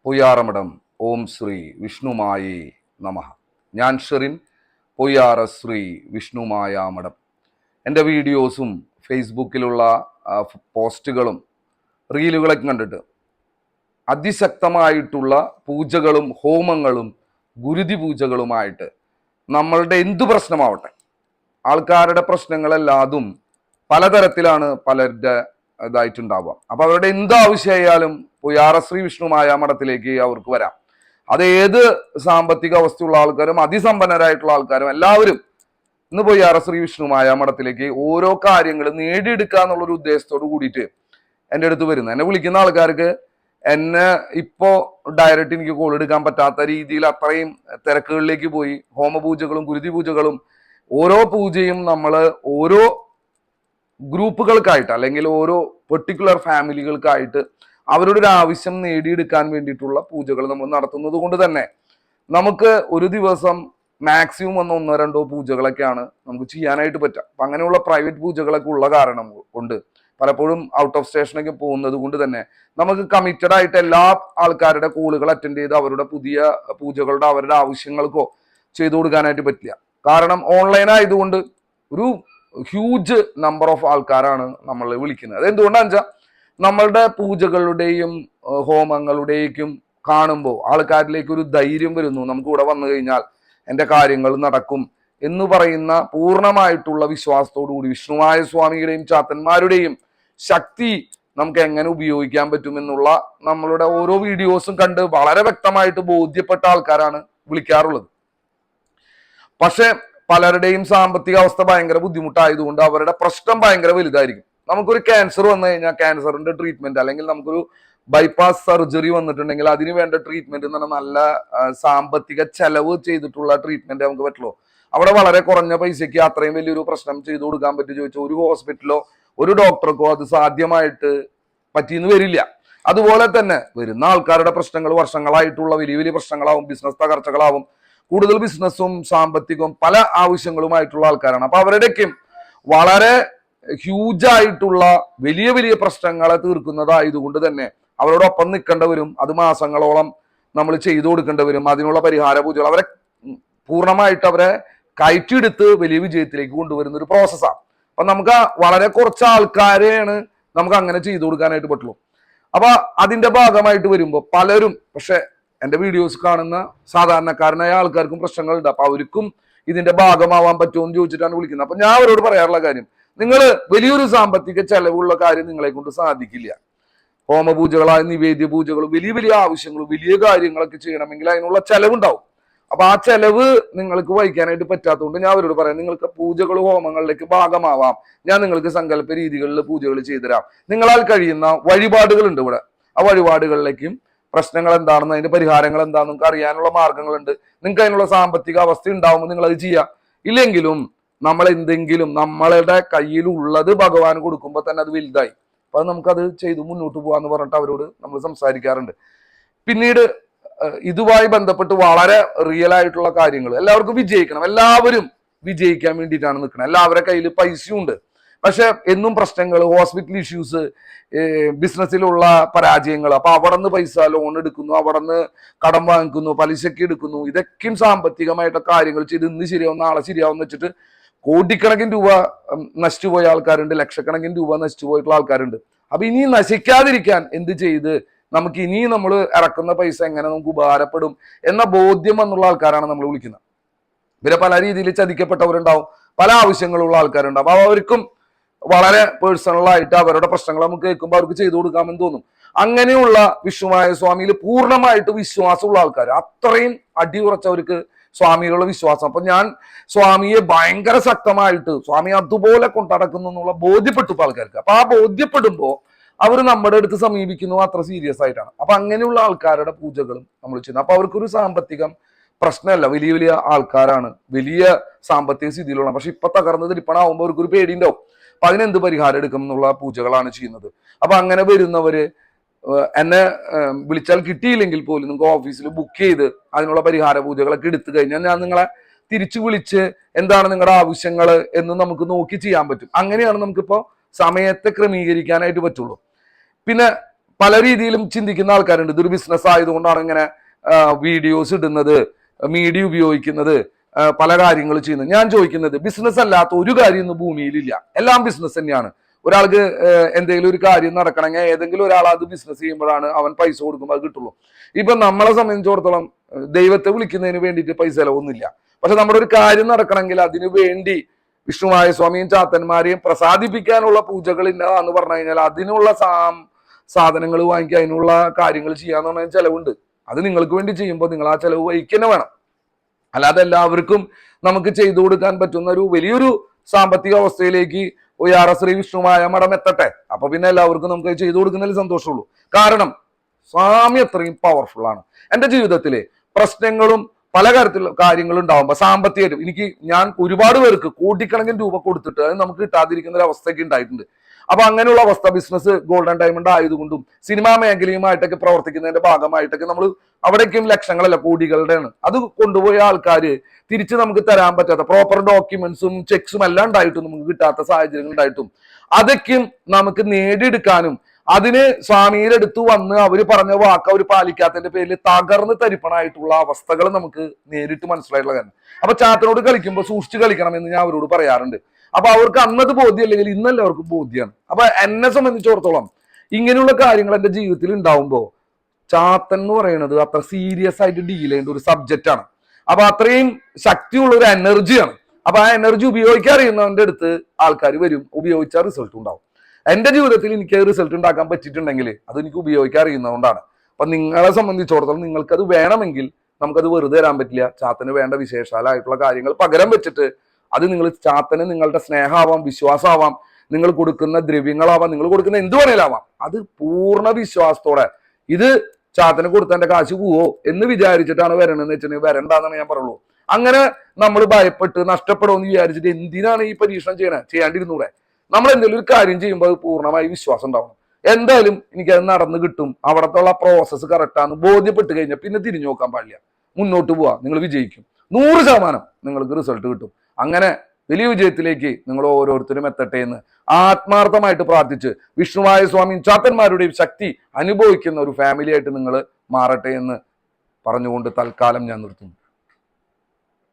പൊയ്യാറമഠം ഓം ശ്രീ വിഷ്ണുമായി നമഃ. ഞാൻ ഷെറിൻ, പൊയ്യാറ ശ്രീ വിഷ്ണുമായ മഠം. എൻ്റെ വീഡിയോസും ഫേസ്ബുക്കിലുള്ള പോസ്റ്റുകളും റീലുകളൊക്കെ കണ്ടിട്ട് അതിശക്തമായിട്ടുള്ള പൂജകളും ഹോമങ്ങളും ഗുരുതി പൂജകളുമായിട്ട് നമ്മളുടെ എന്തു പ്രശ്നമാവട്ടെ, ആൾക്കാരുടെ പ്രശ്നങ്ങളെല്ലാതും പലതരത്തിലാണ് പലരുടെ ഇതായിട്ടുണ്ടാവുക. അപ്പൊ അവരുടെ എന്താവശ്യമായാലും പൊയ്യാറ ശ്രീ വിഷ്ണുമായ മഠത്തിലേക്ക് അവർക്ക് വരാം. അത് ഏത് സാമ്പത്തിക അവസ്ഥയുള്ള ആൾക്കാരും അതിസമ്പന്നരായിട്ടുള്ള ആൾക്കാരും എല്ലാവരും ഇന്ന് പൊയ്യാറ ശ്രീ വിഷ്ണുമായ മഠത്തിലേക്ക് ഓരോ കാര്യങ്ങൾ നേടിയെടുക്കുക എന്നുള്ളൊരു ഉദ്ദേശത്തോട് കൂടിയിട്ട് എൻ്റെ അടുത്ത് വരുന്നത്. എന്നെ വിളിക്കുന്ന ആൾക്കാർക്ക് എന്നെ ഇപ്പോ ഡയറക്റ്റ് എനിക്ക് കോൾ എടുക്കാൻ പറ്റാത്ത രീതിയിൽ അത്രയും തിരക്കുകളിലേക്ക് പോയി ഹോമപൂജകളും ഗുരുതി പൂജകളും ഓരോ പൂജയും നമ്മൾ ഓരോ ഗ്രൂപ്പുകൾക്കായിട്ട് അല്ലെങ്കിൽ ഓരോ പെർട്ടിക്കുലർ ഫാമിലികൾക്കായിട്ട് അവരുടെ ഒരു ആവശ്യം നേടിയെടുക്കാൻ വേണ്ടിയിട്ടുള്ള പൂജകൾ നമ്മൾ നടത്തുന്നത് കൊണ്ട് തന്നെ നമുക്ക് ഒരു ദിവസം മാക്സിമം ഒന്നോ രണ്ടോ പൂജകളൊക്കെയാണ് നമുക്ക് ചെയ്യാനായിട്ട് പറ്റുക. അപ്പൊ അങ്ങനെയുള്ള പ്രൈവറ്റ് പൂജകളൊക്കെ ഉള്ള കാരണം കൊണ്ട് പലപ്പോഴും ഔട്ട് ഓഫ് സ്റ്റേഷനൊക്കെ പോകുന്നത് കൊണ്ട് തന്നെ നമുക്ക് കമ്മിറ്റഡ് ആയിട്ട് എല്ലാ ആൾക്കാരുടെ കോളുകൾ അറ്റൻഡ് ചെയ്ത് അവരുടെ പുതിയ പൂജകളുടെ അവരുടെ ആവശ്യങ്ങൾക്കോ ചെയ്തു കൊടുക്കാനായിട്ട് പറ്റില്ല. കാരണം ഓൺലൈൻ ആയതുകൊണ്ട് ഒരു ഹ്യൂജ് നമ്പർ ഓഫ് ആൾക്കാരാണ് നമ്മൾ വിളിക്കുന്നത്. അതെന്തുകൊണ്ടാണെന്ന് വെച്ചാൽ നമ്മളുടെ പൂജകളുടെയും ഹോമങ്ങളുടെയും കാണുമ്പോൾ ആൾക്കാരിലേക്ക് ഒരു ധൈര്യം വരുന്നു. നമുക്ക് ഇവിടെ വന്നു കഴിഞ്ഞാൽ എൻ്റെ കാര്യങ്ങൾ നടക്കും എന്ന് പറയുന്ന പൂർണ്ണമായിട്ടുള്ള വിശ്വാസത്തോടു കൂടി വിഷ്ണുമായ സ്വാമിയുടെയും ചാത്തന്മാരുടെയും ശക്തി നമുക്ക് എങ്ങനെ ഉപയോഗിക്കാൻ പറ്റും എന്നുള്ള നമ്മളുടെ ഓരോ വീഡിയോസും കണ്ട് വളരെ വ്യക്തമായിട്ട് ബോധ്യപ്പെട്ട ആൾക്കാരാണ് വിളിക്കാറുള്ളത്. പക്ഷെ പലരുടെയും സാമ്പത്തിക അവസ്ഥ ഭയങ്കര ബുദ്ധിമുട്ടായതുകൊണ്ട് അവരുടെ പ്രശ്നം ഭയങ്കര വലുതായിരിക്കും. നമുക്കൊരു ക്യാൻസർ വന്നു കഴിഞ്ഞാൽ ക്യാൻസറിന്റെ ട്രീറ്റ്മെന്റ്, അല്ലെങ്കിൽ നമുക്കൊരു ബൈപ്പാസ് സർജറി വന്നിട്ടുണ്ടെങ്കിൽ അതിന് വേണ്ട ട്രീറ്റ്മെന്റ് എന്ന് പറഞ്ഞാൽ നല്ല സാമ്പത്തിക ചെലവ് ചെയ്തിട്ടുള്ള ട്രീറ്റ്മെന്റ് നമുക്ക് പറ്റുള്ളൂ. അവിടെ വളരെ കുറഞ്ഞ പൈസയ്ക്ക് അത്രയും വലിയൊരു പ്രശ്നം ചെയ്തു കൊടുക്കാൻ പറ്റും ചോദിച്ചാൽ ഒരു ഹോസ്പിറ്റലോ ഒരു ഡോക്ടർക്കോ അത് സാധ്യമായിട്ട് പറ്റിയെന്ന് വരില്ല. അതുപോലെ തന്നെ വരുന്ന ആൾക്കാരുടെ പ്രശ്നങ്ങൾ വർഷങ്ങളായിട്ടുള്ള വലിയ വലിയ പ്രശ്നങ്ങളാവും, ബിസിനസ് തകർച്ചകളാവും, കൂടുതൽ ബിസിനസ്സും സാമ്പത്തികവും പല ആവശ്യങ്ങളുമായിട്ടുള്ള ആൾക്കാരാണ്. അപ്പൊ അവരുടെയൊക്കെ വളരെ ഹ്യൂജായിട്ടുള്ള വലിയ വലിയ പ്രശ്നങ്ങളെ തീർക്കുന്നതായതുകൊണ്ട് തന്നെ അവരോടൊപ്പം നിൽക്കേണ്ടി വരും. അത് മാസങ്ങളോളം നമ്മൾ ചെയ്തു കൊടുക്കേണ്ടി വരും. അതിനുള്ള പരിഹാര പൂജകൾ അവരെ പൂർണ്ണമായിട്ട് അവരെ കയറ്റിയെടുത്ത് വലിയ വിജയത്തിലേക്ക് കൊണ്ടുവരുന്ന ഒരു പ്രോസസ്സാണ്. അപ്പൊ നമുക്ക് വളരെ കുറച്ച് ആൾക്കാരെയാണ് നമുക്ക് അങ്ങനെ ചെയ്തു കൊടുക്കാനായിട്ട് പറ്റുള്ളൂ. അപ്പൊ അതിന്റെ ഭാഗമായിട്ട് വരുമ്പോൾ പലരും, പക്ഷെ എൻ്റെ വീഡിയോസ് കാണുന്ന സാധാരണക്കാരനായ ആൾക്കാർക്കും പ്രശ്നങ്ങളുണ്ട്. അപ്പൊ അവർക്കും ഇതിന്റെ ഭാഗമാവാൻ പറ്റുമോ എന്ന് ചോദിച്ചിട്ടാണ് വിളിക്കുന്നത്. അപ്പൊ ഞാൻ അവരോട് പറയാറുള്ള കാര്യം, നിങ്ങൾ വലിയൊരു സാമ്പത്തിക ചെലവുള്ള കാര്യം നിങ്ങളെ കൊണ്ട് സാധിക്കില്ല. ഹോമപൂജകളായ നിവേദ്യ പൂജകളും വലിയ വലിയ ആവശ്യങ്ങളും വലിയ കാര്യങ്ങളൊക്കെ ചെയ്യണമെങ്കിൽ അതിനുള്ള ചെലവുണ്ടാവും. അപ്പൊ ആ ചെലവ് നിങ്ങൾക്ക് വഹിക്കാനായിട്ട് പറ്റാത്തതുകൊണ്ട് ഞാൻ അവരോട് പറയാം, നിങ്ങൾക്ക് പൂജകൾ ഹോമങ്ങളിലേക്ക് ഭാഗമാവാം, ഞാൻ നിങ്ങൾക്ക് സങ്കല്പ രീതികളിൽ പൂജകൾ ചെയ്തുതരാം. നിങ്ങളാൽ കഴിയുന്ന വഴിപാടുകളുണ്ട് ഇവിടെ, ആ വഴിപാടുകളിലേക്കും പ്രശ്നങ്ങൾ എന്താണെന്ന് അതിന്റെ പരിഹാരങ്ങൾ എന്താണെന്ന് നിങ്ങൾക്ക് അറിയാനുള്ള മാർഗങ്ങളുണ്ട്. നിങ്ങൾക്ക് അതിനുള്ള സാമ്പത്തിക അവസ്ഥ ഉണ്ടാവുമ്പോൾ നിങ്ങൾ അത് ചെയ്യാം. ഇല്ലെങ്കിലും നമ്മൾ എന്തെങ്കിലും നമ്മളുടെ കയ്യിലുള്ളത് ഭഗവാൻ കൊടുക്കുമ്പോൾ തന്നെ അത് വലുതായി. അപ്പൊ അത് നമുക്കത് ചെയ്ത് മുന്നോട്ട് പോകാന്ന് പറഞ്ഞിട്ട് അവരോട് നമ്മൾ സംസാരിക്കാറുണ്ട്. പിന്നീട് ഇതുമായി ബന്ധപ്പെട്ട് വളരെ റിയൽ ആയിട്ടുള്ള കാര്യങ്ങൾ, എല്ലാവർക്കും വിജയിക്കണം, എല്ലാവരും വിജയിക്കാൻ വേണ്ടിയിട്ടാണ് നിൽക്കുന്നത്. എല്ലാവരുടെ കയ്യിൽ പൈസയും ഉണ്ട്, പക്ഷെ എന്നും പ്രശ്നങ്ങൾ, ഹോസ്പിറ്റൽ ഇഷ്യൂസ്, ബിസിനസ്സിലുള്ള പരാജയങ്ങൾ. അപ്പൊ അവിടെ നിന്ന് പൈസ ലോൺ എടുക്കുന്നു, അവിടെ നിന്ന് കടം വാങ്ങിക്കുന്നു, പലിശക്ക് എടുക്കുന്നു. ഇതൊക്കെയും സാമ്പത്തികമായിട്ട് കാര്യങ്ങൾ ചെയ്ത് ഇന്ന് ശരിയാവും നാളെ ശരിയാവും വെച്ചിട്ട് കോടിക്കണക്കിന് രൂപ നശിച്ചുപോയ ആൾക്കാരുണ്ട്, ലക്ഷക്കണക്കിന് രൂപ നശിച്ചുപോയിട്ടുള്ള ആൾക്കാരുണ്ട്. അപ്പൊ ഇനി നശിക്കാതിരിക്കാൻ എന്ത് ചെയ്ത് നമുക്ക് ഇനി നമ്മൾ ഇറക്കുന്ന പൈസ എങ്ങനെ നമുക്ക് ഉപകാരപ്പെടും എന്ന ബോധ്യം എന്നുള്ള ആൾക്കാരാണ് നമ്മൾ വിളിക്കുന്നത്. പിന്നെ പല രീതിയിൽ ചതിക്കപ്പെട്ടവരുണ്ടാവും, പല ആവശ്യങ്ങളുള്ള ആൾക്കാരുണ്ടാവും. അപ്പൊ അവർക്കും വളരെ പേഴ്സണലായിട്ട് അവരുടെ പ്രശ്നങ്ങൾ നമുക്ക് കേൾക്കുമ്പോൾ അവർക്ക് ചെയ്തു കൊടുക്കാമെന്ന് തോന്നും. അങ്ങനെയുള്ള വിഷ്ണുമായ സ്വാമിയിൽ പൂർണ്ണമായിട്ട് വിശ്വാസമുള്ള ആൾക്കാർ, അത്രയും അടിയുറച്ചവർക്ക് സ്വാമിയിലുള്ള വിശ്വാസം. അപ്പൊ ഞാൻ സ്വാമിയെ ഭയങ്കര ശക്തമായിട്ട് സ്വാമി അതുപോലെ കൊണ്ടടക്കുന്നു എന്നുള്ള ബോധ്യപ്പെട്ടു ആൾക്കാർക്ക്. അപ്പൊ ആ ബോധ്യപ്പെടുമ്പോൾ അവർ നമ്മുടെ അടുത്ത് സമീപിക്കുന്നു അത്ര സീരിയസ് ആയിട്ടാണ്. അപ്പൊ അങ്ങനെയുള്ള ആൾക്കാരുടെ പൂജകളും നമ്മൾ ചെയ്യുന്നത്. അപ്പൊ അവർക്കൊരു സാമ്പത്തികം പ്രശ്നമല്ല, വലിയ വലിയ ആൾക്കാരാണ്, വലിയ സാമ്പത്തിക സ്ഥിതിയിലുള്ള, പക്ഷെ ഇപ്പൊ തകർന്നത് ഇരിപ്പണാവുമ്പോൾ അവർക്കൊരു പേടിയുണ്ടാവും. അപ്പൊ അതിനെന്ത് പരിഹാരം എടുക്കും എന്നുള്ള പൂജകളാണ് ചെയ്യുന്നത്. അപ്പൊ അങ്ങനെ വരുന്നവര് എന്നെ വിളിച്ചാൽ കിട്ടിയില്ലെങ്കിൽ പോലും നിങ്ങൾക്ക് ഓഫീസിൽ ബുക്ക് ചെയ്ത് അതിനുള്ള പരിഹാര പൂജകളൊക്കെ എടുത്തു കഴിഞ്ഞാൽ ഞാൻ നിങ്ങളെ തിരിച്ചു വിളിച്ച് എന്താണ് നിങ്ങളുടെ ആവശ്യങ്ങൾ എന്ന് നമുക്ക് നോക്കി ചെയ്യാൻ പറ്റും. അങ്ങനെയാണ് നമുക്കിപ്പോ സമയത്തെ ക്രമീകരിക്കാനായിട്ട് പറ്റുള്ളൂ. പിന്നെ പല രീതിയിലും ചിന്തിക്കുന്ന ആൾക്കാരുണ്ട്. ഇതൊരു ബിസിനസ് ആയതുകൊണ്ടാണ് ഇങ്ങനെ വീഡിയോസ് ഇടുന്നത്, മീഡിയ ഉപയോഗിക്കുന്നത്, പല കാര്യങ്ങൾ ചെയ്യുന്നത്. ഞാൻ ചോദിക്കുന്നത്, ബിസിനസ് അല്ലാത്ത ഒരു കാര്യം ഇന്ന് ഭൂമിയിലില്ല. എല്ലാം ബിസിനസ് തന്നെയാണ്. ഒരാൾക്ക് എന്തെങ്കിലും ഒരു കാര്യം നടക്കണമെങ്കിൽ ഏതെങ്കിലും ഒരാൾ അത് ബിസിനസ് ചെയ്യുമ്പോഴാണ് അവൻ പൈസ കൊടുക്കുമ്പോൾ അത് കിട്ടുള്ളൂ. ഇപ്പൊ നമ്മളെ സംബന്ധിച്ചിടത്തോളം ദൈവത്തെ വിളിക്കുന്നതിന് വേണ്ടിയിട്ട് പൈസ ചെലവൊന്നുമില്ല. പക്ഷെ നമ്മുടെ ഒരു കാര്യം നടക്കണമെങ്കിൽ അതിനു വേണ്ടി വിഷ്ണുമായ സ്വാമിയും ചാത്തന്മാരെയും പ്രസാദിപ്പിക്കാനുള്ള പൂജകൾ ഇന്നതാന്ന് പറഞ്ഞു കഴിഞ്ഞാൽ അതിനുള്ള സാധനങ്ങൾ വാങ്ങിക്കുക, അതിനുള്ള കാര്യങ്ങൾ ചെയ്യാന്ന് പറഞ്ഞാൽ ചെലവുണ്ട്. അത് നിങ്ങൾക്ക് വേണ്ടി ചെയ്യുമ്പോൾ നിങ്ങൾ ആ ചെലവ് വഹിക്കുക വേണം. അല്ലാതെ എല്ലാവർക്കും നമുക്ക് ചെയ്തു കൊടുക്കാൻ പറ്റുന്ന ഒരു വലിയൊരു സാമ്പത്തിക അവസ്ഥയിലേക്ക് ശ്രീ വിഷ്ണുമായ മഠം എത്തട്ടെ. അപ്പൊ പിന്നെ എല്ലാവർക്കും നമുക്ക് ചെയ്തു കൊടുക്കുന്നതിൽ സന്തോഷമുള്ളൂ. കാരണം സ്വാമി അത്രയും പവർഫുൾ ആണ്. എന്റെ ജീവിതത്തിലെ പ്രശ്നങ്ങളും പല കാര്യത്തിലുള്ള കാര്യങ്ങളും ഉണ്ടാവുമ്പോ സാമ്പത്തികമായിട്ട് ഞാൻ ഒരുപാട് പേർക്ക് കോടിക്കണക്കിന് രൂപ കൊടുത്തിട്ട് അത് നമുക്ക് കിട്ടാതിരിക്കുന്ന ഒരു അവസ്ഥയൊക്കെ ഉണ്ടായിട്ടുണ്ട്. അപ്പൊ അങ്ങനെയുള്ള അവസ്ഥ ബിസിനസ് ഗോൾഡൻ ഡയമണ്ട് ആയതുകൊണ്ടും സിനിമാ മേഖലയുമായിട്ടൊക്കെ പ്രവർത്തിക്കുന്നതിന്റെ ഭാഗമായിട്ടൊക്കെ നമ്മൾ അവിടേക്കും ലക്ഷങ്ങളല്ല കോടികളുടെയാണ്. അത് കൊണ്ടുപോയ ആൾക്കാര് തിരിച്ച് നമുക്ക് തരാൻ പറ്റാത്ത പ്രോപ്പർ ഡോക്യുമെന്റ്സും ചെക്സും എല്ലാം ഉണ്ടായിട്ടും നമുക്ക് കിട്ടാത്ത സാഹചര്യങ്ങൾ ഉണ്ടായിട്ടും അതൊക്കെ നമുക്ക് നേടിയെടുക്കാനും അതിന് സ്വാമിയുടെ അടുത്ത് വന്ന് അവര് പറഞ്ഞ വാക്ക് അവർ പാലിക്കാത്തതിന്റെ പേരിൽ തകർന്ന് തരിപ്പണായിട്ടുള്ള അവസ്ഥകൾ നമുക്ക് നേരിട്ട് മനസ്സിലായിട്ടുള്ള കാര്യം. അപ്പൊ ചാത്തനോട് കളിക്കുമ്പോൾ സൂക്ഷിച്ച് കളിക്കണം എന്ന് ഞാൻ അവരോട് പറയാറുണ്ട്. അപ്പൊ അവർക്ക് അന്നത് ബോധ്യം അല്ലെങ്കിൽ ഇന്നല്ല അവർക്ക് ബോധ്യമാണ്. അപ്പൊ എന്നെ സംബന്ധിച്ചിടത്തോളം ഇങ്ങനെയുള്ള കാര്യങ്ങൾ എന്റെ ജീവിതത്തിൽ ഉണ്ടാവുമ്പോൾ ചാത്തൻ എന്ന് പറയുന്നത് അത്ര സീരിയസ് ആയിട്ട് ഡീൽ ചെയ്യേണ്ട ഒരു സബ്ജക്റ്റ് ആണ്. അപ്പൊ അത്രയും ശക്തിയുള്ള ഒരു എനർജിയാണ്. അപ്പൊ ആ എനർജി ഉപയോഗിക്കാൻ അറിയുന്നവന്റെ അടുത്ത് ആൾക്കാർ വരും, ഉപയോഗിച്ചാൽ റിസൾട്ട് ഉണ്ടാവും. എന്റെ ജീവിതത്തിൽ എനിക്ക് റിസൾട്ട് ഉണ്ടാക്കാൻ പറ്റിയിട്ടുണ്ടെങ്കിൽ അത് എനിക്ക് ഉപയോഗിക്കാൻ അറിയുന്നതുകൊണ്ടാണ്. അപ്പൊ നിങ്ങളെ സംബന്ധിച്ചിടത്തോളം നിങ്ങൾക്കത് വേണമെങ്കിൽ നമുക്കത് വെറുതെ തരാൻ പറ്റില്ല. ചാത്തന് വേണ്ട വിശേഷാലായിട്ടുള്ള കാര്യങ്ങൾ പകരം വെച്ചിട്ട് അത് നിങ്ങൾ ചാത്തന് നിങ്ങളുടെ സ്നേഹമാവാം, വിശ്വാസമാവാം, നിങ്ങൾ കൊടുക്കുന്ന ദ്രവ്യങ്ങളാവാം, നിങ്ങൾ കൊടുക്കുന്ന എന്ത് വേണേലാവാം, അത് പൂർണ്ണ വിശ്വാസത്തോടെ ഇത് ചാത്തന് കൊടുത്തതിന്റെ കാശ് പോവോ എന്ന് വിചാരിച്ചിട്ടാണ് വരണമെന്ന് വെച്ചിട്ടുണ്ടെങ്കിൽ വരണ്ടെന്നാണ് ഞാൻ പറയുള്ളൂ. അങ്ങനെ നമ്മൾ ഭയപ്പെട്ട് നഷ്ടപ്പെടുമെന്ന് വിചാരിച്ചിട്ട് എന്തിനാണ് ഈ പരീക്ഷണം ചെയ്യാണ്ടിരുന്നൂടെ? നമ്മൾ എന്തെങ്കിലും ഒരു കാര്യം ചെയ്യുമ്പോൾ അത് പൂർണ്ണമായി വിശ്വാസം ഉണ്ടാവണം. എന്തായാലും എനിക്കത് നടന്നു കിട്ടും, അവിടത്തുള്ള പ്രോസസ്സ് കറക്റ്റാന്ന് ബോധ്യപ്പെട്ട് കഴിഞ്ഞാൽ പിന്നെ തിരിഞ്ഞു നോക്കാൻ പാടില്ല, മുന്നോട്ട് പോവാ, നിങ്ങൾ വിജയിക്കും. 100% നിങ്ങൾക്ക് റിസൾട്ട് കിട്ടും. അങ്ങനെ വലിയ വിജയത്തിലേക്ക് നിങ്ങൾ ഓരോരുത്തരും എത്തട്ടെ എന്ന് ആത്മാർത്ഥമായിട്ട് പ്രാർത്ഥിച്ച് വിഷ്ണുവായ സ്വാമിയും ചാത്തന്മാരുടെയും ശക്തി അനുഭവിക്കുന്ന ഒരു ഫാമിലി ആയിട്ട് നിങ്ങൾ മാറട്ടെ എന്ന് പറഞ്ഞുകൊണ്ട് തൽക്കാലം ഞാൻ നിർത്തുന്നു.